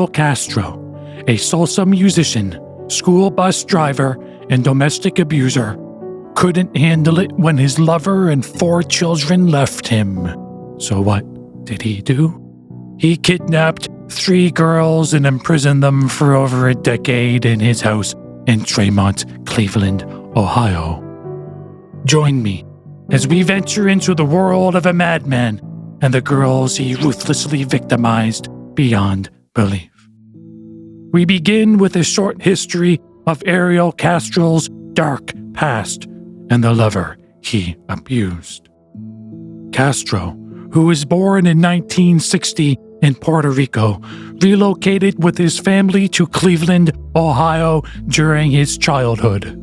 Ariel Castro, a salsa musician, school bus driver, and domestic abuser, couldn't handle it when his lover and 4 children left him. So what did he do? He kidnapped 3 girls and imprisoned them for over a decade in his house in Tremont, Cleveland, Ohio. Join me as we venture into the world of a madman and the girls he ruthlessly victimized beyond belief. We begin with a short history of Ariel Castro's dark past and the lover he abused. Castro, who was born in 1960 in Puerto Rico, relocated with his family to Cleveland, Ohio during his childhood.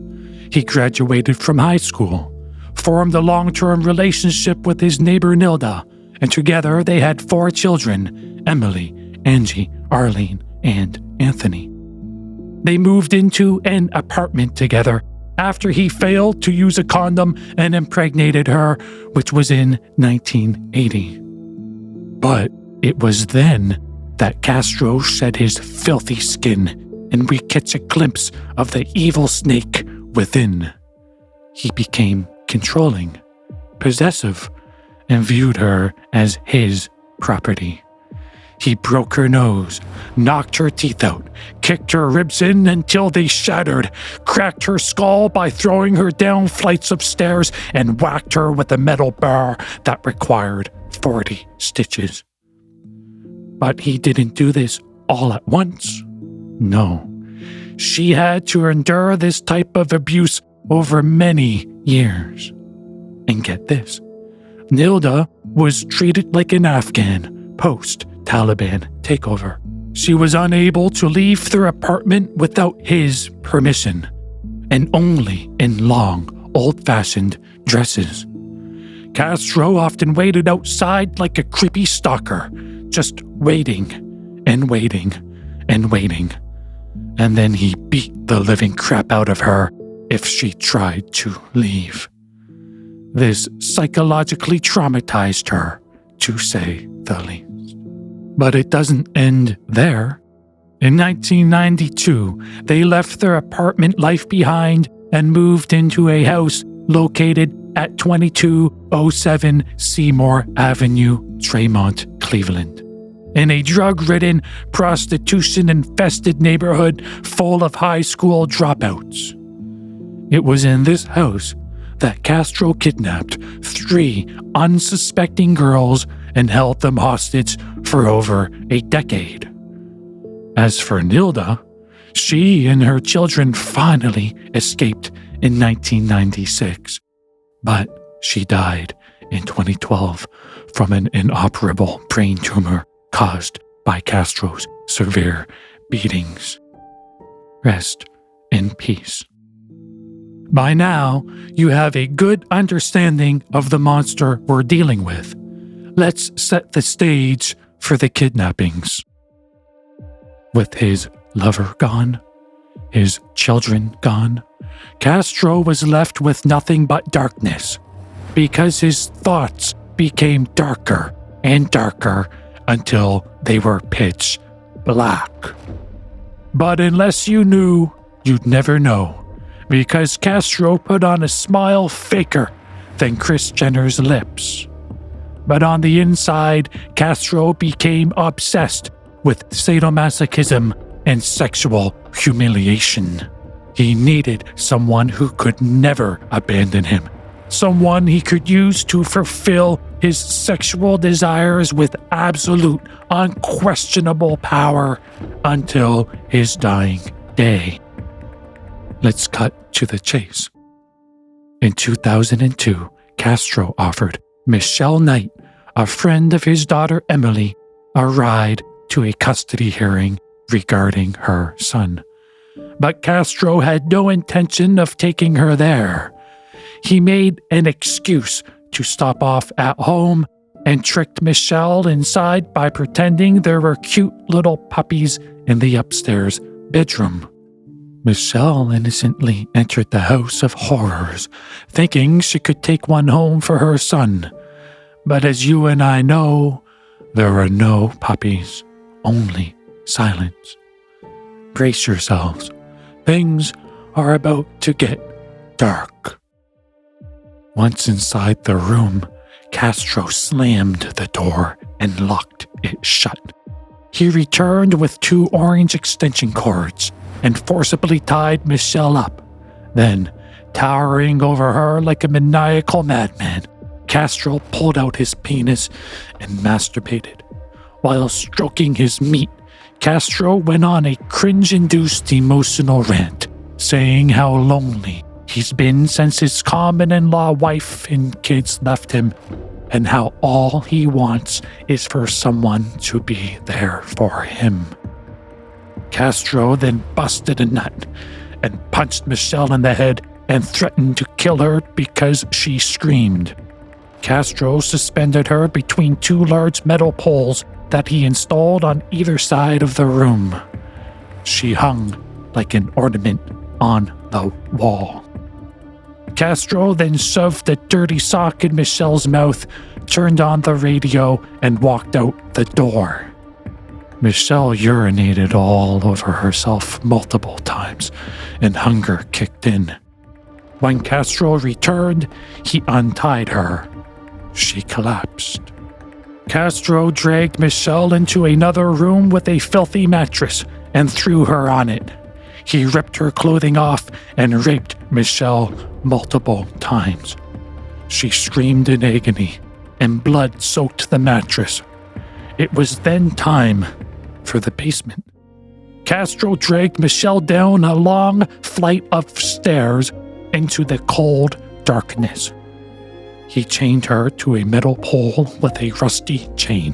He graduated from high school, formed a long-term relationship with his neighbor Nilda, and together they had 4 children: Emily, Angie, Arlene, and Anthony. They moved into an apartment together after he failed to use a condom and impregnated her, which was in 1980. But it was then that Castro shed his filthy skin and we catch a glimpse of the evil snake within. He became controlling, possessive, and viewed her as his property. He broke her nose, knocked her teeth out, kicked her ribs in until they shattered, cracked her skull by throwing her down flights of stairs, and whacked her with a metal bar that required 40 stitches. But he didn't do this all at once. No, she had to endure this type of abuse over many years. And get this, Nilda was treated like an Afghan post-Taliban takeover. She was unable to leave their apartment without his permission, and only in long, old-fashioned dresses. Castro often waited outside like a creepy stalker, just waiting and waiting and waiting. And then he beat the living crap out of her if she tried to leave. This psychologically traumatized her, to say the least. But it doesn't end there. In 1992, they left their apartment life behind and moved into a house located at 2207 Seymour Avenue, Tremont, Cleveland, in a drug-ridden, prostitution-infested neighborhood full of high school dropouts. It was in this house that Castro kidnapped 3 unsuspecting girls and held them hostage for over a decade. As for Nilda, she and her children finally escaped in 1996, but she died in 2012 from an inoperable brain tumor caused by Castro's severe beatings. Rest in peace. By now, you have a good understanding of the monster we're dealing with. Let's set the stage for the kidnappings. With his lover gone, his children gone, Castro was left with nothing but darkness, because his thoughts became darker and darker until they were pitch black. But unless you knew, you'd never know, because Castro put on a smile faker than Kris Jenner's lips. But on the inside, Castro became obsessed with sadomasochism and sexual humiliation. He needed someone who could never abandon him, someone he could use to fulfill his sexual desires with absolute, unquestionable power until his dying day. Let's cut to the chase. In 2002, Castro offered Michelle Knight, a friend of his daughter Emily, a ride to a custody hearing regarding her son. But Castro had no intention of taking her there. He made an excuse to stop off at home and tricked Michelle inside by pretending there were cute little puppies in the upstairs bedroom. Michelle innocently entered the house of horrors, thinking she could take one home for her son. But as you and I know, there were no puppies, only silence. Brace yourselves. Things are about to get dark. Once inside the room, Castro slammed the door and locked it shut. He returned with 2 orange extension cords and forcibly tied Michelle up. Then, towering over her like a maniacal madman, Castro pulled out his penis and masturbated. While stroking his meat, Castro went on a cringe-induced emotional rant, saying how lonely he's been since his common-in-law wife and kids left him, and how all he wants is for someone to be there for him. Castro then busted a nut and punched Michelle in the head and threatened to kill her because she screamed. Castro suspended her between 2 large metal poles that he installed on either side of the room. She hung like an ornament on the wall. Castro then shoved a dirty sock in Michelle's mouth, turned on the radio, and walked out the door. Michelle urinated all over herself multiple times, and hunger kicked in. When Castro returned, he untied her. She collapsed. Castro dragged Michelle into another room with a filthy mattress and threw her on it. He ripped her clothing off and raped Michelle multiple times. She screamed in agony, and blood soaked the mattress. It was then time for the basement. Castro dragged Michelle down a long flight of stairs into the cold darkness. He chained her to a metal pole with a rusty chain.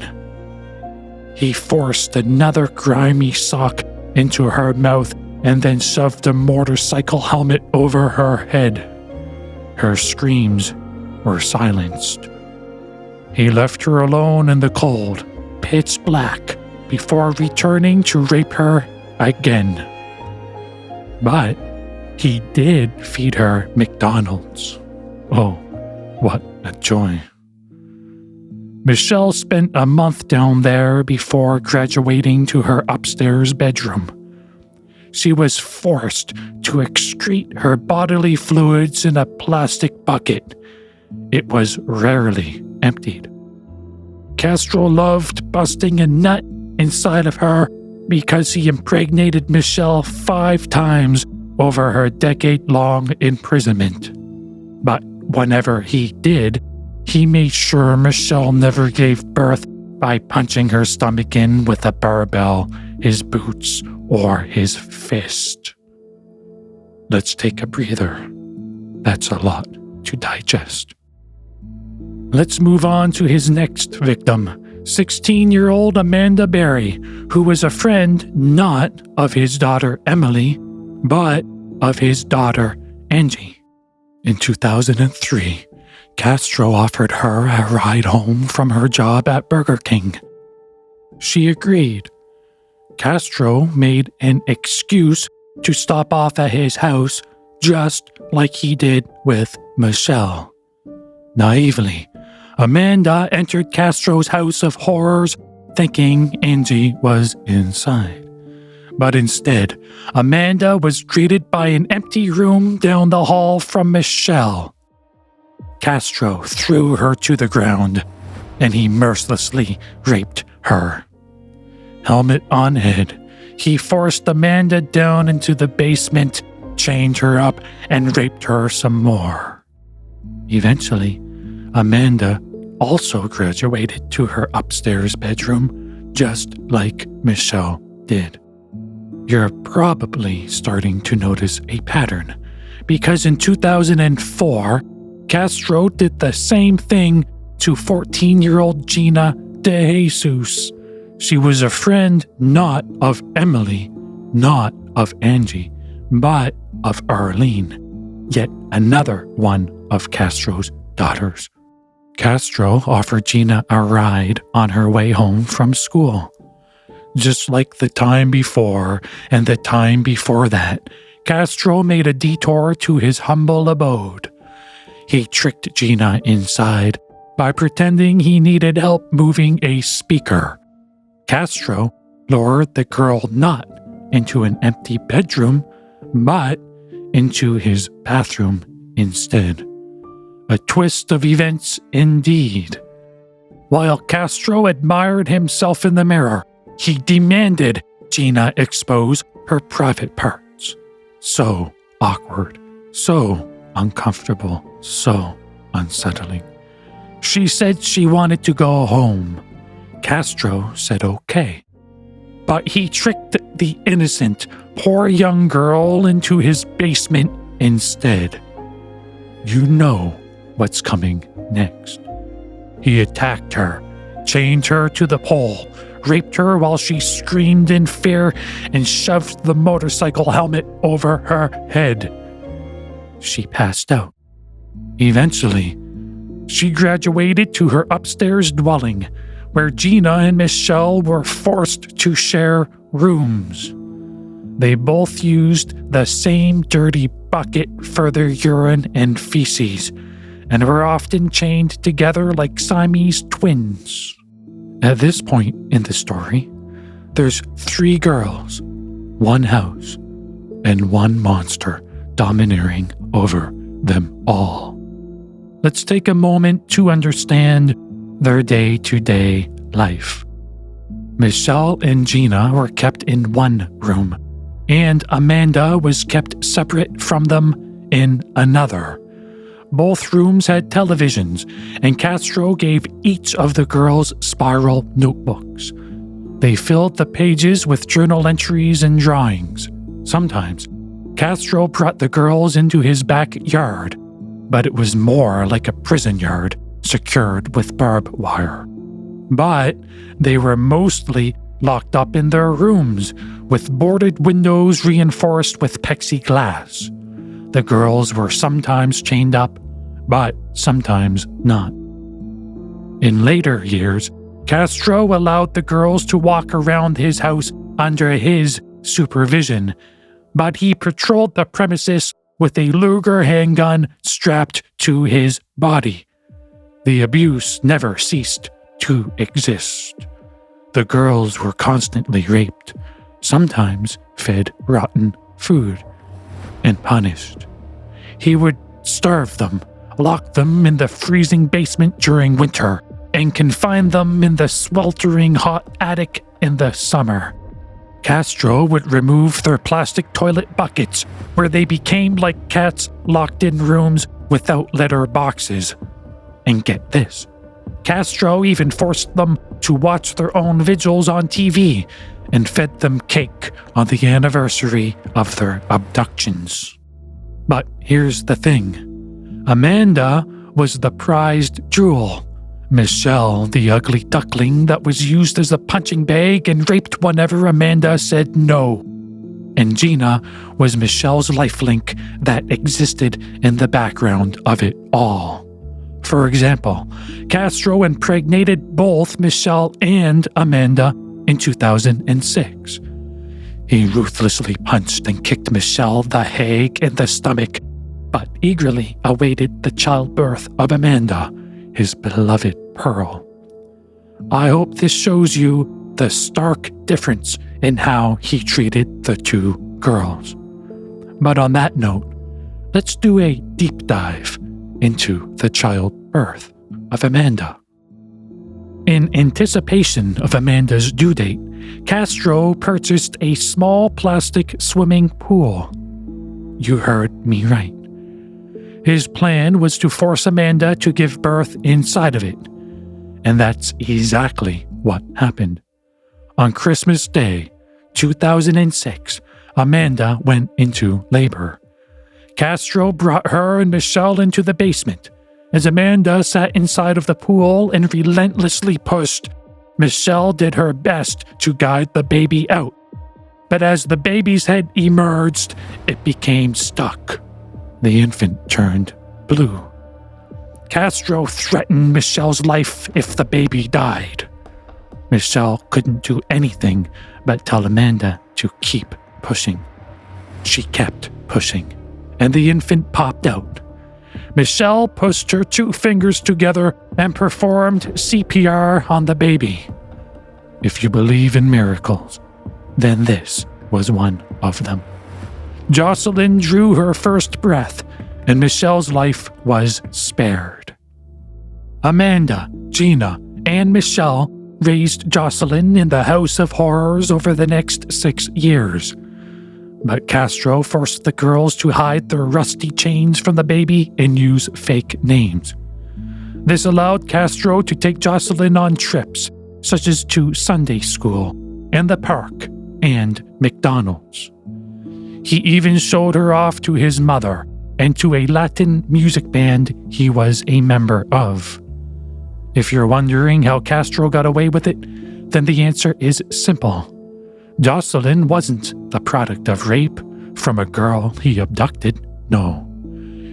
He forced another grimy sock into her mouth and then shoved a motorcycle helmet over her head. Her screams were silenced. He left her alone in the cold, pitch black, before returning to rape her again. But he did feed her McDonald's. Oh, what a joy. Michelle spent a month down there before graduating to her upstairs bedroom. She was forced to excrete her bodily fluids in a plastic bucket. It was rarely emptied. Castro loved busting a nut inside of her because he impregnated Michelle 5 times over her decade-long imprisonment. But whenever he did, he made sure Michelle never gave birth by punching her stomach in with a barbell, his boots, or his fist. Let's take a breather. That's a lot to digest. Let's move on to his next victim, 16-year-old Amanda Berry, who was a friend not of his daughter Emily, but of his daughter Angie. In 2003, Castro offered her a ride home from her job at Burger King. She agreed. Castro made an excuse to stop off at his house, just like he did with Michelle. Naively, Amanda entered Castro's house of horrors, thinking Angie was inside. But instead, Amanda was greeted by an empty room down the hall from Michelle. Castro threw her to the ground, and he mercilessly raped her. Helmet on head, he forced Amanda down into the basement, chained her up, and raped her some more. Eventually, Amanda also graduated to her upstairs bedroom, just like Michelle did. You're probably starting to notice a pattern, because in 2004, Castro did the same thing to 14-year-old Gina De Jesus. She was a friend not of Emily, not of Angie, but of Arlene, yet another one of Castro's daughters. Castro offered Gina a ride on her way home from school. Just like the time before and the time before that, Castro made a detour to his humble abode. He tricked Gina inside by pretending he needed help moving a speaker. Castro lured the girl not into an empty bedroom, but into his bathroom instead. A twist of events indeed. While Castro admired himself in the mirror, he demanded Gina expose her private parts. So awkward, so uncomfortable, so unsettling. She said she wanted to go home. Castro said okay. But he tricked the innocent, poor young girl into his basement instead. You know what's coming next. He attacked her, chained her to the pole, raped her while she screamed in fear, and shoved the motorcycle helmet over her head. She passed out. Eventually, she graduated to her upstairs dwelling, where Gina and Michelle were forced to share rooms. They both used the same dirty bucket for their urine and feces, and were often chained together like Siamese twins. At this point in the story, there's 3 girls, 1 house, and 1 monster domineering over them all. Let's take a moment to understand their day-to-day life. Michelle and Gina were kept in 1 room, and Amanda was kept separate from them in another. Both rooms had televisions, and Castro gave each of the girls spiral notebooks. They filled the pages with journal entries and drawings. Sometimes, Castro brought the girls into his backyard, but it was more like a prison yard secured with barbed wire. But they were mostly locked up in their rooms, with boarded windows reinforced with plexiglass. The girls were sometimes chained up, but sometimes not. In later years, Castro allowed the girls to walk around his house under his supervision, but he patrolled the premises with a Luger handgun strapped to his body. The abuse never ceased to exist. The girls were constantly raped, sometimes fed rotten food, and punished. He would starve them, lock them in the freezing basement during winter, and confine them in the sweltering hot attic in the summer. Castro would remove their plastic toilet buckets, where they became like cats locked in rooms without letter boxes. And get this, Castro even forced them to watch their own vigils on TV and fed them cake on the anniversary of their abductions. But here's the thing. Amanda was the prized jewel. Michelle, the ugly duckling that was used as a punching bag and raped whenever Amanda said no. And Gina was Michelle's lifelink that existed in the background of it all. For example, Castro impregnated both Michelle and Amanda in 2006. He ruthlessly punched and kicked Michelle the Hague in the stomach, but eagerly awaited the childbirth of Amanda, his beloved Pearl. I hope this shows you the stark difference in how he treated the 2 girls. But on that note, let's do a deep dive into the childbirth of Amanda. In anticipation of Amanda's due date, Castro purchased a small plastic swimming pool. You heard me right. His plan was to force Amanda to give birth inside of it. And that's exactly what happened. On Christmas Day, 2006, Amanda went into labor. Castro brought her and Michelle into the basement. As Amanda sat inside of the pool and relentlessly pushed, Michelle did her best to guide the baby out. But as the baby's head emerged, it became stuck. The infant turned blue. Castro threatened Michelle's life if the baby died. Michelle couldn't do anything but tell Amanda to keep pushing. She kept pushing, and the infant popped out. Michelle pushed her 2 fingers together and performed CPR on the baby. If you believe in miracles, then this was one of them. Jocelyn drew her first breath, and Michelle's life was spared. Amanda, Gina, and Michelle raised Jocelyn in the House of Horrors over the next 6 years. But Castro forced the girls to hide their rusty chains from the baby and use fake names. This allowed Castro to take Jocelyn on trips, such as to Sunday school, and the park, and McDonald's. He even showed her off to his mother and to a Latin music band he was a member of. If you're wondering how Castro got away with it, then the answer is simple. Jocelyn wasn't the product of rape from a girl he abducted, no.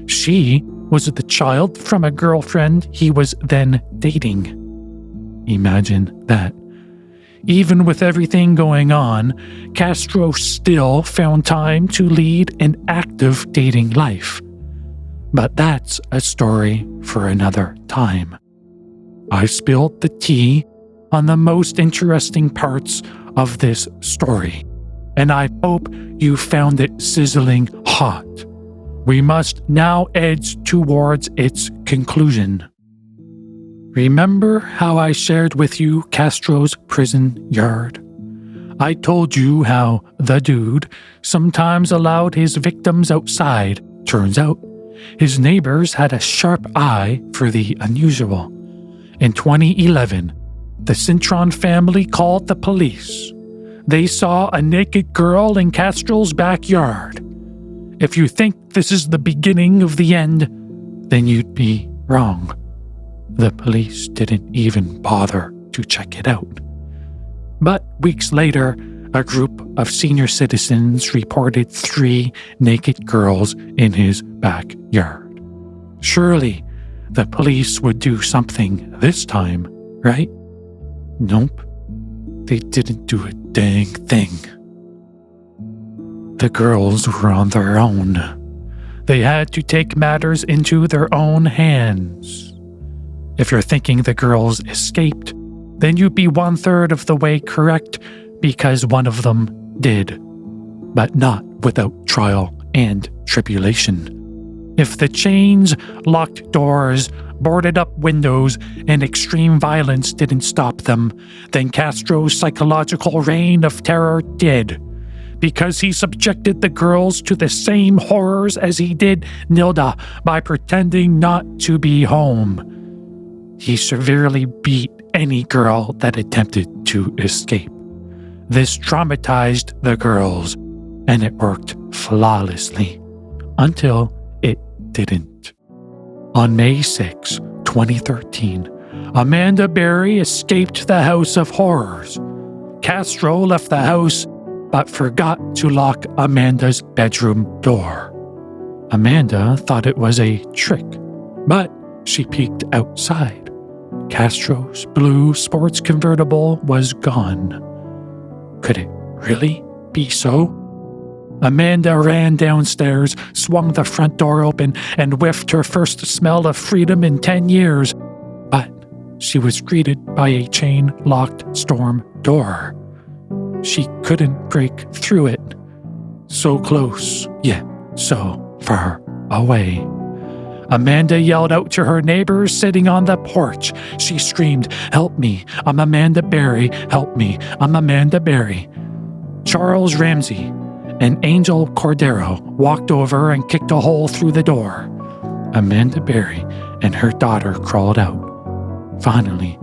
She was the child from a girlfriend he was then dating. Imagine that. Even with everything going on, Castro still found time to lead an active dating life. But that's a story for another time. I spilled the tea on the most interesting parts of this story, and I hope you found it sizzling hot. We must now edge towards its conclusion. Remember how I shared with you Castro's prison yard? I told you how the dude sometimes allowed his victims outside. Turns out, his neighbors had a sharp eye for the unusual. In 2011, the Cintron family called the police. They saw a naked girl in Castro's backyard. If you think this is the beginning of the end, then you'd be wrong. The police didn't even bother to check it out. But weeks later, a group of senior citizens reported 3 naked girls in his backyard. Surely, the police would do something this time, right? Nope. They didn't do a dang thing. The girls were on their own. They had to take matters into their own hands. If you're thinking the girls escaped, then you'd be 1/3 of the way correct because one of them did, but not without trial and tribulation. If the chains, locked doors, boarded up windows, and extreme violence didn't stop them, then Castro's psychological reign of terror did, because he subjected the girls to the same horrors as he did Nilda by pretending not to be home. He severely beat any girl that attempted to escape. This traumatized the girls, and it worked flawlessly until it didn't. On May 6, 2013, Amanda Berry escaped the House of Horrors. Castro left the house but forgot to lock Amanda's bedroom door. Amanda thought it was a trick, but she peeked outside. Castro's blue sports convertible was gone. Could it really be so? Amanda ran downstairs, swung the front door open, and whiffed her first smell of freedom in 10 years. But she was greeted by a chain-locked storm door. She couldn't break through it. So close, yet so far away. Amanda yelled out to her neighbors sitting on the porch. She screamed, "Help me, I'm Amanda Berry. Help me, I'm Amanda Berry." Charles Ramsey and Angel Cordero walked over and kicked a hole through the door. Amanda Berry and her daughter crawled out. Finally,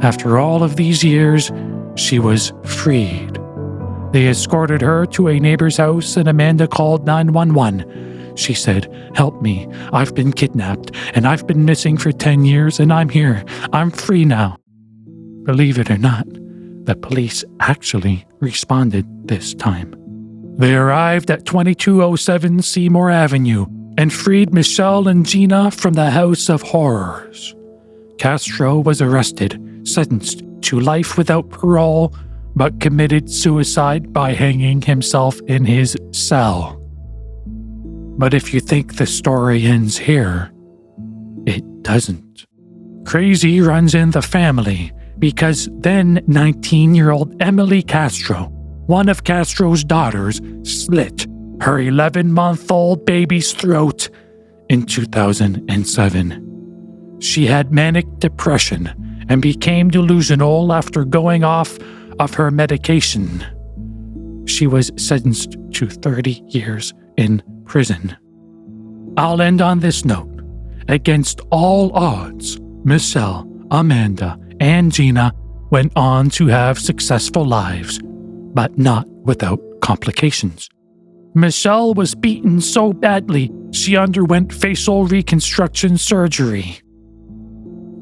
after all of these years, she was freed. They escorted her to a neighbor's house and Amanda called 911. She said, "Help me, I've been kidnapped and I've been missing for 10 years and I'm here. I'm free now." Believe it or not, the police actually responded this time. They arrived at 2207 Seymour Avenue and freed Michelle and Gina from the House of Horrors. Castro was arrested, sentenced to life without parole, but committed suicide by hanging himself in his cell. But if you think the story ends here, it doesn't. Crazy runs in the family because then 19-year-old Emily Castro, one of Castro's daughters, slit her 11-month-old baby's throat in 2007. She had manic depression and became delusional after going off of her medication. She was sentenced to 30 years in prison. I'll end on this note. Against all odds, Michelle, Amanda, and Gina went on to have successful lives, but not without complications. Michelle was beaten so badly she underwent facial reconstruction surgery.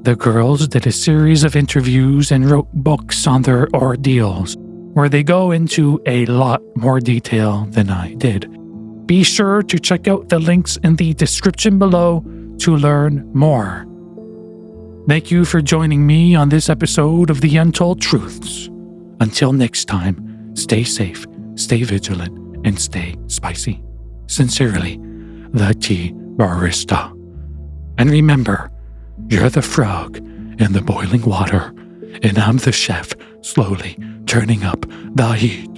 The girls did a series of interviews and wrote books on their ordeals, where they go into a lot more detail than I did. Be sure to check out the links in the description below to learn more. Thank you for joining me on this episode of The Untold Truths. Until next time, stay safe, stay vigilant, and stay spicy. Sincerely, the Tea Barista. And remember, you're the frog in the boiling water, and I'm the chef slowly turning up the heat.